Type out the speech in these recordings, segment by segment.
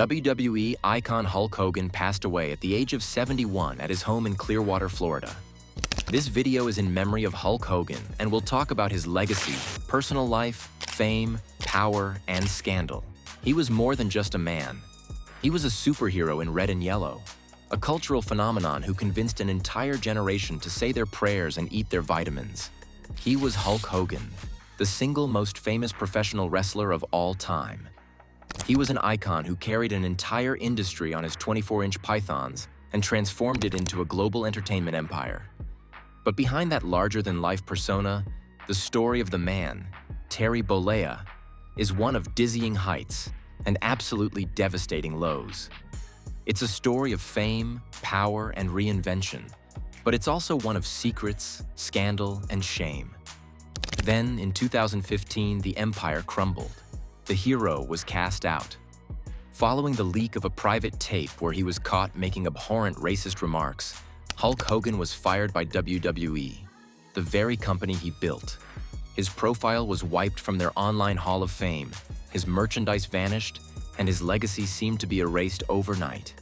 WWE icon Hulk Hogan passed away at the age of 71 at his home in Clearwater, Florida. This video is in memory of Hulk Hogan and will talk about his legacy, personal life, fame, power, and scandal. He was more than just a man. He was a superhero in red and yellow, a cultural phenomenon who convinced an entire generation to say their prayers and eat their vitamins. He was Hulk Hogan, the single most famous professional wrestler of all time. He was an icon who carried an entire industry on his 24-inch pythons and transformed it into a global entertainment empire. But behind that larger-than-life persona, the story of the man, Terry Bollea, is one of dizzying heights and absolutely devastating lows. It's a story of fame, power, and reinvention, but it's also one of secrets, scandal, and shame. Then, in 2015, the empire crumbled. The hero was cast out. Following the leak of a private tape where he was caught making abhorrent racist remarks, Hulk Hogan was fired by WWE, the very company he built. His profile was wiped from their online Hall of Fame, his merchandise vanished, and his legacy seemed to be erased overnight.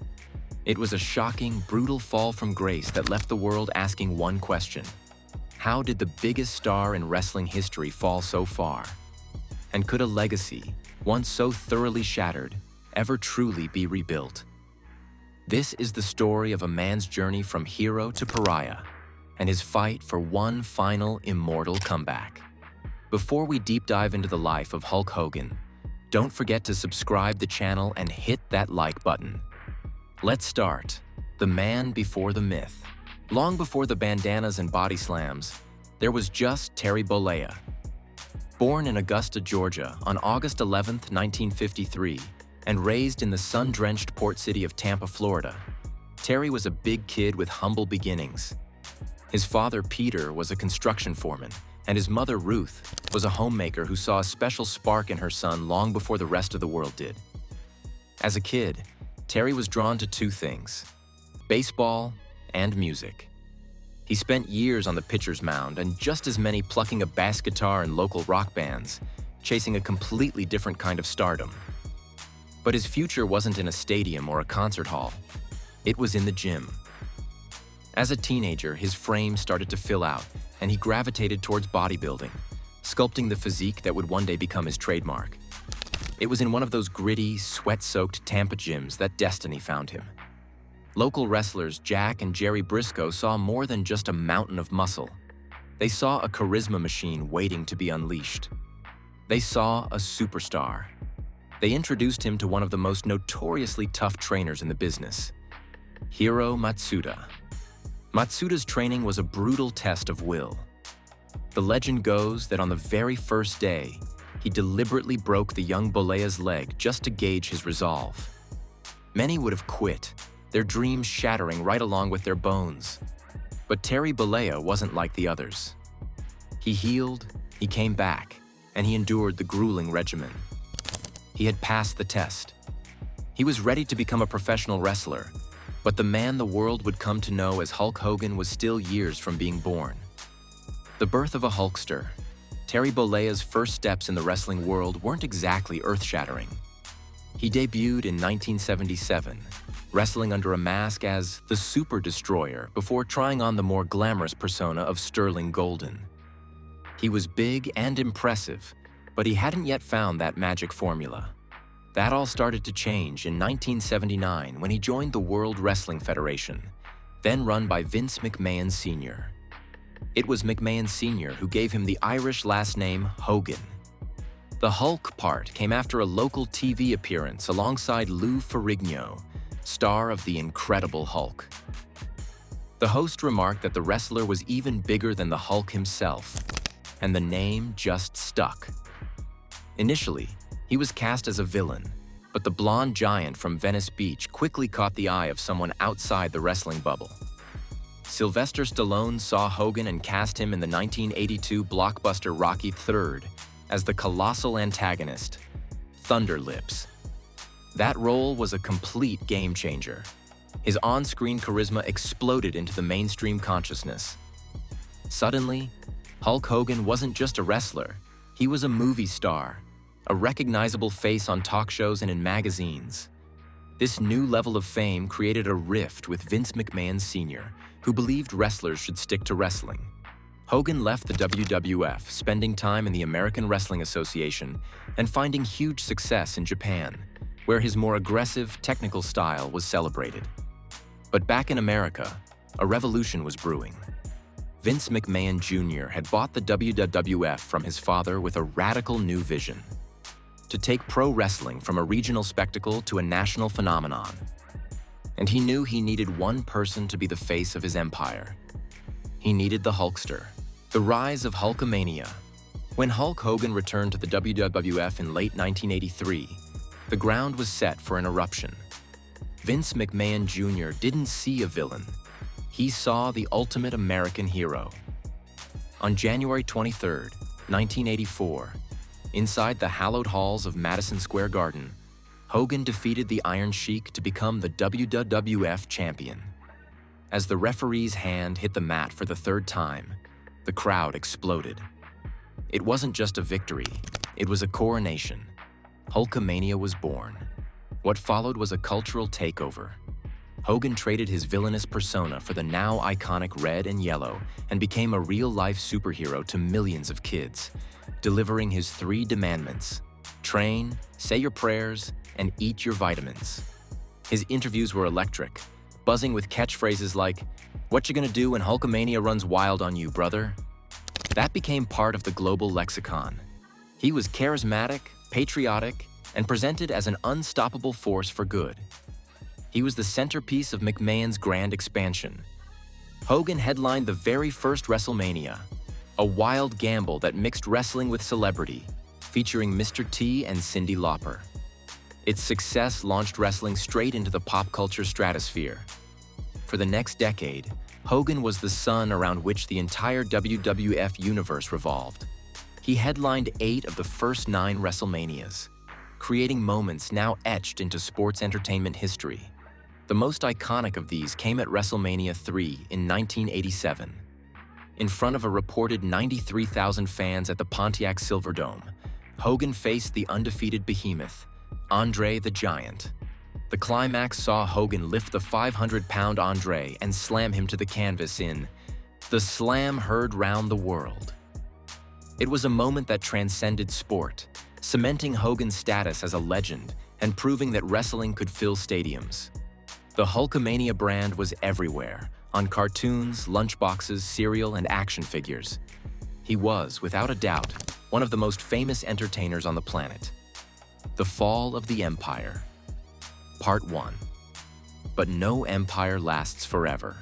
It was a shocking, brutal fall from grace that left the world asking one question: how did the biggest star in wrestling history fall so far? And could a legacy, once so thoroughly shattered, ever truly be rebuilt? This is the story of a man's journey from hero to pariah, and his fight for one final immortal comeback. Before we deep dive into the life of Hulk Hogan, don't forget to subscribe the channel and hit that like button. Let's start. The man before the myth. Long before the bandanas and body slams, there was just Terry Bollea. Born in Augusta, Georgia on August 11, 1953, and raised in the sun-drenched port city of Tampa, Florida, Terry was a big kid with humble beginnings. His father, Peter, was a construction foreman, and his mother, Ruth, was a homemaker who saw a special spark in her son long before the rest of the world did. As a kid, Terry was drawn to two things: baseball and music. He spent years on the pitcher's mound and just as many plucking a bass guitar in local rock bands, chasing a completely different kind of stardom. But his future wasn't in a stadium or a concert hall. It was in the gym. As a teenager, his frame started to fill out, and he gravitated towards bodybuilding, sculpting the physique that would one day become his trademark. It was in one of those gritty, sweat-soaked Tampa gyms that destiny found him. Local wrestlers Jack and Jerry Briscoe saw more than just a mountain of muscle. They saw a charisma machine waiting to be unleashed. They saw a superstar. They introduced him to one of the most notoriously tough trainers in the business, Hiro Matsuda. Matsuda's training was a brutal test of will. The legend goes that on the very first day, he deliberately broke the young Bollea's leg just to gauge his resolve. Many would have quit, their dreams shattering right along with their bones. But Terry Bollea wasn't like the others. He healed, he came back, and he endured the grueling regimen. He had passed the test. He was ready to become a professional wrestler, but the man the world would come to know as Hulk Hogan was still years from being born. The birth of a Hulkster, Terry Bollea's first steps in the wrestling world weren't exactly earth-shattering. He debuted in 1977, wrestling under a mask as the Super Destroyer before trying on the more glamorous persona of Sterling Golden. He was big and impressive, but he hadn't yet found that magic formula. That all started to change in 1979 when he joined the World Wrestling Federation, then run by Vince McMahon Sr. It was McMahon Sr. who gave him the Irish last name Hogan. The Hulk part came after a local TV appearance alongside Lou Ferrigno, star of The Incredible Hulk. The host remarked that the wrestler was even bigger than the Hulk himself, and the name just stuck. Initially, he was cast as a villain, but the blonde giant from Venice Beach quickly caught the eye of someone outside the wrestling bubble. Sylvester Stallone saw Hogan and cast him in the 1982 blockbuster Rocky III as the colossal antagonist, Thunder Lips. That role was a complete game changer. His on-screen charisma exploded into the mainstream consciousness. Suddenly, Hulk Hogan wasn't just a wrestler, he was a movie star, a recognizable face on talk shows and in magazines. This new level of fame created a rift with Vince McMahon Sr., who believed wrestlers should stick to wrestling. Hogan left the WWF, spending time in the American Wrestling Association and finding huge success in Japan, where his more aggressive, technical style was celebrated. But back in America, a revolution was brewing. Vince McMahon Jr. had bought the WWF from his father with a radical new vision: to take pro wrestling from a regional spectacle to a national phenomenon. And he knew he needed one person to be the face of his empire. He needed the Hulkster. The rise of Hulkamania. When Hulk Hogan returned to the WWF in late 1983, the ground was set for an eruption. Vince McMahon Jr. didn't see a villain. He saw the ultimate American hero. On January 23, 1984, inside the hallowed halls of Madison Square Garden, Hogan defeated the Iron Sheik to become the WWF champion. As the referee's hand hit the mat for the third time, the crowd exploded. It wasn't just a victory, it was a coronation. Hulkamania was born. What followed was a cultural takeover. Hogan traded his villainous persona for the now iconic red and yellow and became a real-life superhero to millions of kids, delivering his 3 demandments: train, say your prayers, and eat your vitamins. His interviews were electric, buzzing with catchphrases like, "What you gonna do when Hulkamania runs wild on you, brother?" That became part of the global lexicon. He was charismatic, patriotic, and presented as an unstoppable force for good. He was the centerpiece of McMahon's grand expansion. Hogan headlined the very first WrestleMania, a wild gamble that mixed wrestling with celebrity, featuring Mr. T and Cyndi Lauper. Its success launched wrestling straight into the pop culture stratosphere. For the next decade, Hogan was the sun around which the entire WWF universe revolved. He headlined 8 of the first 9 WrestleManias, creating moments now etched into sports entertainment history. The most iconic of these came at WrestleMania 3 in 1987. In front of a reported 93,000 fans at the Pontiac Silverdome, Hogan faced the undefeated behemoth, Andre the Giant. The climax saw Hogan lift the 500-pound Andre and slam him to the canvas in "The Slam Heard Round the World." It was a moment that transcended sport, cementing Hogan's status as a legend and proving that wrestling could fill stadiums. The Hulkamania brand was everywhere, on cartoons, lunchboxes, cereal, and action figures. He was, without a doubt, one of the most famous entertainers on the planet. The Fall of the Empire. Part 1. But no empire lasts forever.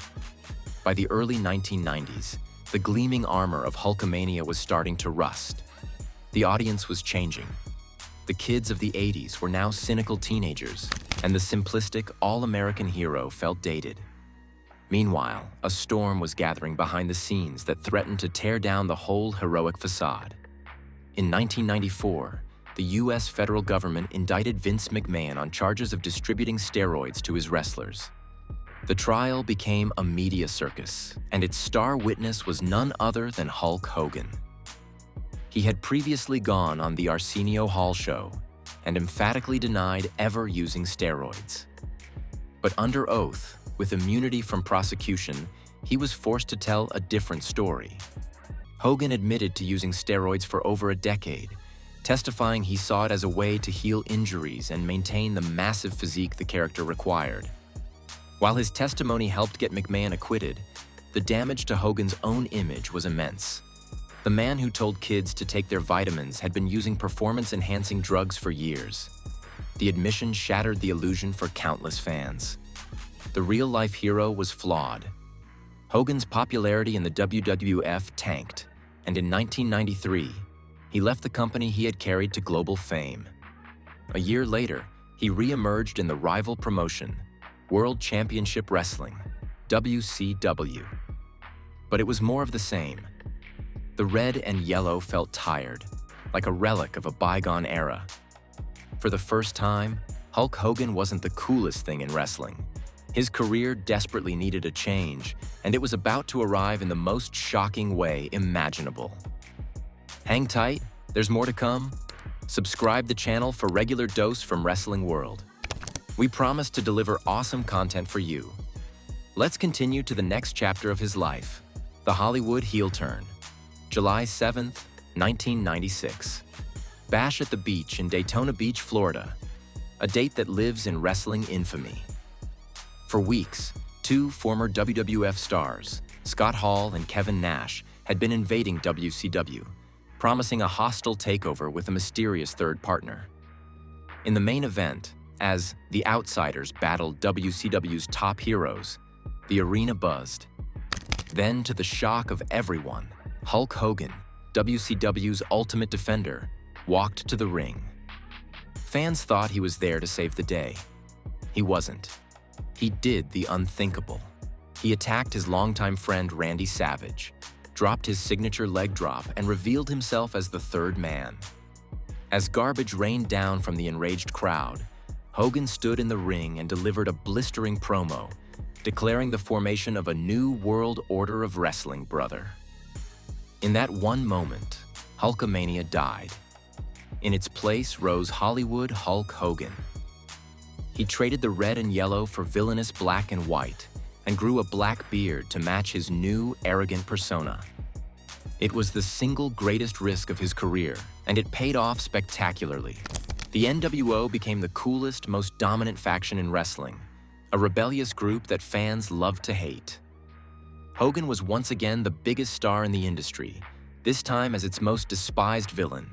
By the early 1990s, the gleaming armor of Hulkamania was starting to rust. The audience was changing. The kids of the 80s were now cynical teenagers, and the simplistic, all-American hero felt dated. Meanwhile, a storm was gathering behind the scenes that threatened to tear down the whole heroic facade. In 1994, the U.S. federal government indicted Vince McMahon on charges of distributing steroids to his wrestlers. The trial became a media circus, and its star witness was none other than Hulk Hogan. He had previously gone on the Arsenio Hall show and emphatically denied ever using steroids. But under oath, with immunity from prosecution, he was forced to tell a different story. Hogan admitted to using steroids for over a decade, testifying he saw it as a way to heal injuries and maintain the massive physique the character required. While his testimony helped get McMahon acquitted, the damage to Hogan's own image was immense. The man who told kids to take their vitamins had been using performance-enhancing drugs for years. The admission shattered the illusion for countless fans. The real-life hero was flawed. Hogan's popularity in the WWF tanked, and in 1993, he left the company he had carried to global fame. A year later, he re-emerged in the rival promotion, World Championship Wrestling, WCW. But it was more of the same. The red and yellow felt tired, like a relic of a bygone era. For the first time, Hulk Hogan wasn't the coolest thing in wrestling. His career desperately needed a change, and it was about to arrive in the most shocking way imaginable. Hang tight, there's more to come. Subscribe the channel for regular dose from Wrestling World. We promise to deliver awesome content for you. Let's continue to the next chapter of his life, the Hollywood heel turn. July 7th, 1996. Bash at the Beach in Daytona Beach, Florida. A date that lives in wrestling infamy. For weeks, two former WWF stars, Scott Hall and Kevin Nash, had been invading WCW, promising a hostile takeover with a mysterious third partner. In the main event, as the Outsiders battled WCW's top heroes, the arena buzzed. Then, to the shock of everyone, Hulk Hogan, WCW's Ultimate Defender, walked to the ring. Fans thought he was there to save the day. He wasn't. He did the unthinkable. He attacked his longtime friend Randy Savage, dropped his signature leg drop, and revealed himself as the third man. As garbage rained down from the enraged crowd, Hogan stood in the ring and delivered a blistering promo, declaring the formation of a new world order of wrestling, brother. In that one moment, Hulkamania died. In its place rose Hollywood Hulk Hogan. He traded the red and yellow for villainous black and white, and grew a black beard to match his new, arrogant persona. It was the single greatest risk of his career, and it paid off spectacularly. The NWO became the coolest, most dominant faction in wrestling, a rebellious group that fans loved to hate. Hogan was once again the biggest star in the industry, this time as its most despised villain.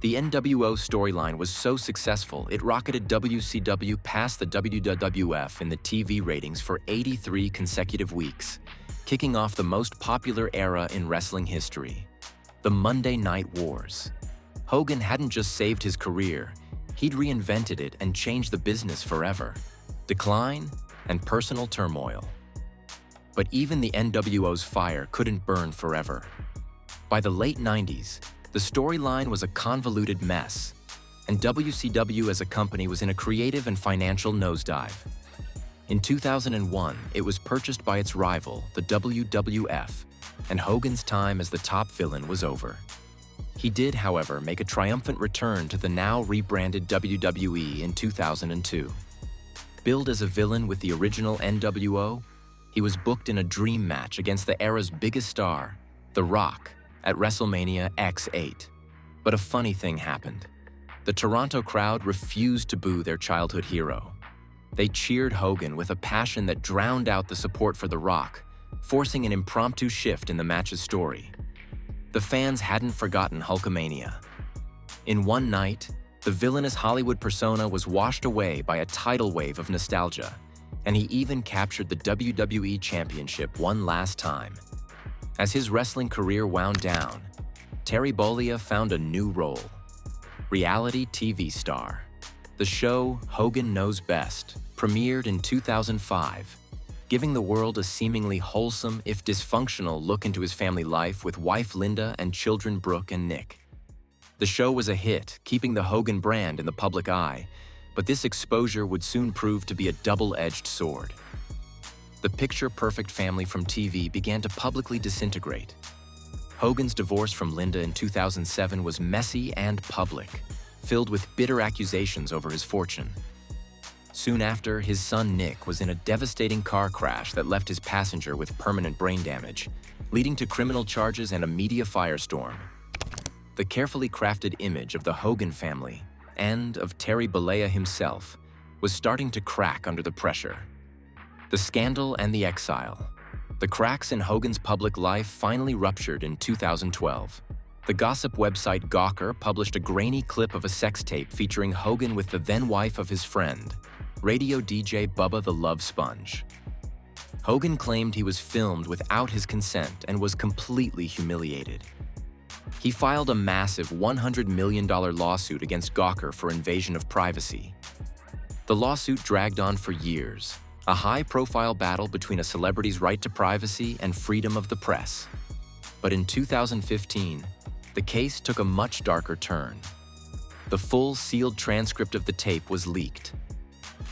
The NWO storyline was so successful, it rocketed WCW past the WWF in the TV ratings for 83 consecutive weeks, kicking off the most popular era in wrestling history, the Monday Night Wars. Hogan hadn't just saved his career, he'd reinvented it and changed the business forever. Decline and personal turmoil. But even the NWO's fire couldn't burn forever. By the late 90s, the storyline was a convoluted mess, and WCW as a company was in a creative and financial nosedive. In 2001, it was purchased by its rival, the WWF, and Hogan's time as the top villain was over. He did, however, make a triumphant return to the now rebranded WWE in 2002. Billed as a villain with the original NWO, he was booked in a dream match against the era's biggest star, The Rock, at WrestleMania X8. But a funny thing happened. The Toronto crowd refused to boo their childhood hero. They cheered Hogan with a passion that drowned out the support for The Rock, forcing an impromptu shift in the match's story. The fans hadn't forgotten Hulkamania. In one night, the villainous Hollywood persona was washed away by a tidal wave of nostalgia, and he even captured the WWE Championship one last time. As his wrestling career wound down, Terry Bollea found a new role: reality TV star. The show Hogan Knows Best premiered in 2005, giving the world a seemingly wholesome, if dysfunctional, look into his family life with wife Linda and children Brooke and Nick. The show was a hit, keeping the Hogan brand in the public eye, but this exposure would soon prove to be a double-edged sword. The picture-perfect family from TV began to publicly disintegrate. Hogan's divorce from Linda in 2007 was messy and public, filled with bitter accusations over his fortune. Soon after, his son Nick was in a devastating car crash that left his passenger with permanent brain damage, leading to criminal charges and a media firestorm. The carefully crafted image of the Hogan family, and of Terry Bollea himself, was starting to crack under the pressure. The scandal and the exile. The cracks in Hogan's public life finally ruptured in 2012. The gossip website Gawker published a grainy clip of a sex tape featuring Hogan with the then-wife of his friend, radio DJ Bubba the Love Sponge. Hogan claimed he was filmed without his consent and was completely humiliated. He filed a massive $100 million lawsuit against Gawker for invasion of privacy. The lawsuit dragged on for years, a high-profile battle between a celebrity's right to privacy and freedom of the press. But in 2015, the case took a much darker turn. The full sealed transcript of the tape was leaked.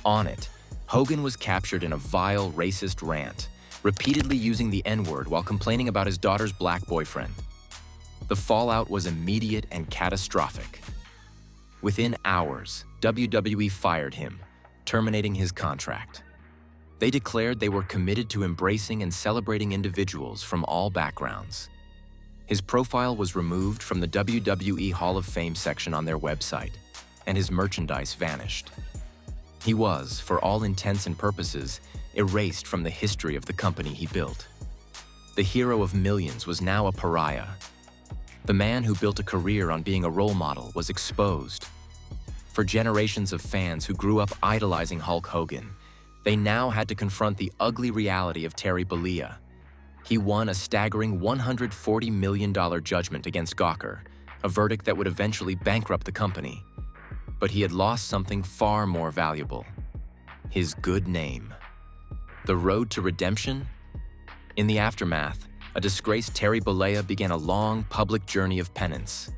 On it, Hogan was captured in a vile, racist rant, repeatedly using the N-word while complaining about his daughter's black boyfriend. The fallout was immediate and catastrophic. Within hours, WWE fired him, terminating his contract. They declared they were committed to embracing and celebrating individuals from all backgrounds. His profile was removed from the WWE Hall of Fame section on their website, and his merchandise vanished. He was, for all intents and purposes, erased from the history of the company he built. The hero of millions was now a pariah. The man who built a career on being a role model was exposed. For generations of fans who grew up idolizing Hulk Hogan, they now had to confront the ugly reality of Terry Bollea. He won a staggering $140 million judgment against Gawker, a verdict that would eventually bankrupt the company. But he had lost something far more valuable: his good name. The road to redemption? In the aftermath, a disgraced Terry Bollea began a long, public journey of penance.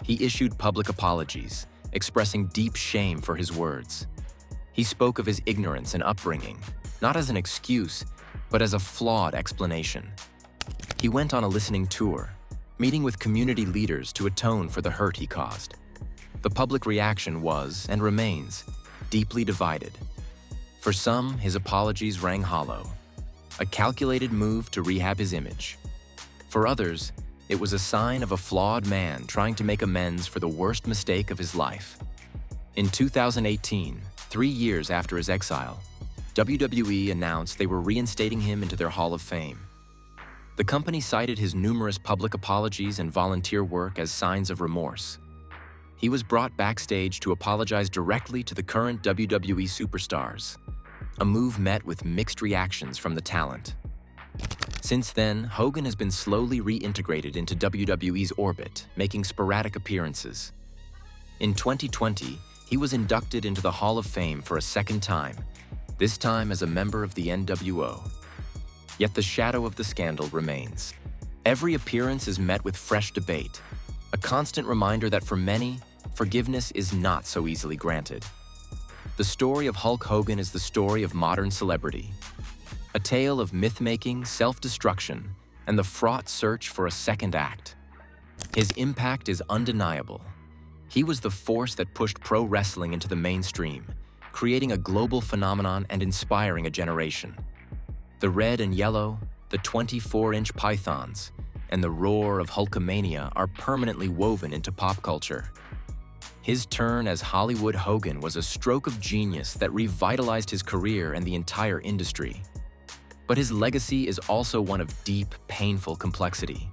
He issued public apologies, expressing deep shame for his words. He spoke of his ignorance and upbringing, not as an excuse, but as a flawed explanation. He went on a listening tour, meeting with community leaders to atone for the hurt he caused. The public reaction was, and remains, deeply divided. For some, his apologies rang hollow, a calculated move to rehab his image. For others, it was a sign of a flawed man trying to make amends for the worst mistake of his life. In 2018, 3 years after his exile, WWE announced they were reinstating him into their Hall of Fame. The company cited his numerous public apologies and volunteer work as signs of remorse. He was brought backstage to apologize directly to the current WWE superstars, a move met with mixed reactions from the talent. Since then, Hogan has been slowly reintegrated into WWE's orbit, making sporadic appearances. In 2020, he was inducted into the Hall of Fame for a second time, this time as a member of the NWO. Yet the shadow of the scandal remains. Every appearance is met with fresh debate, a constant reminder that for many, forgiveness is not so easily granted. The story of Hulk Hogan is the story of modern celebrity, a tale of myth-making, self-destruction, and the fraught search for a second act. His impact is undeniable. He was the force that pushed pro wrestling into the mainstream, creating a global phenomenon and inspiring a generation. The red and yellow, the 24-inch pythons, and the roar of Hulkamania are permanently woven into pop culture. His turn as Hollywood Hogan was a stroke of genius that revitalized his career and the entire industry. But his legacy is also one of deep, painful complexity.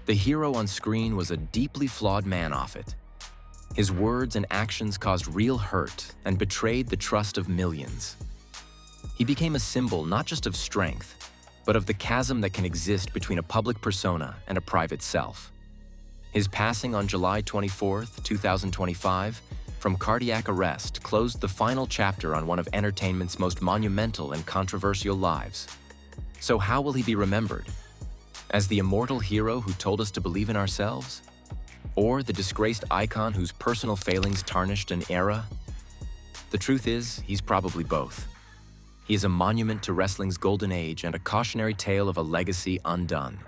The hero on screen was a deeply flawed man off it. His words and actions caused real hurt and betrayed the trust of millions. He became a symbol not just of strength, but of the chasm that can exist between a public persona and a private self. His passing on July 24, 2025, from cardiac arrest closed the final chapter on one of entertainment's most monumental and controversial lives. So how will he be remembered? As the immortal hero who told us to believe in ourselves? Or the disgraced icon whose personal failings tarnished an era? The truth is, he's probably both. He is a monument to wrestling's golden age and a cautionary tale of a legacy undone.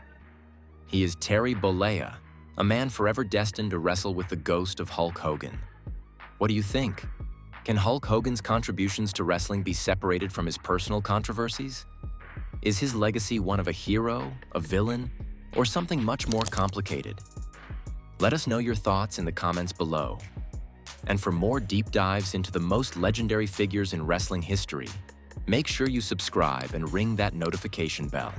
He is Terry Bollea, a man forever destined to wrestle with the ghost of Hulk Hogan. What do you think? Can Hulk Hogan's contributions to wrestling be separated from his personal controversies? Is his legacy one of a hero, a villain, or something much more complicated? Let us know your thoughts in the comments below. And for more deep dives into the most legendary figures in wrestling history, make sure you subscribe and ring that notification bell.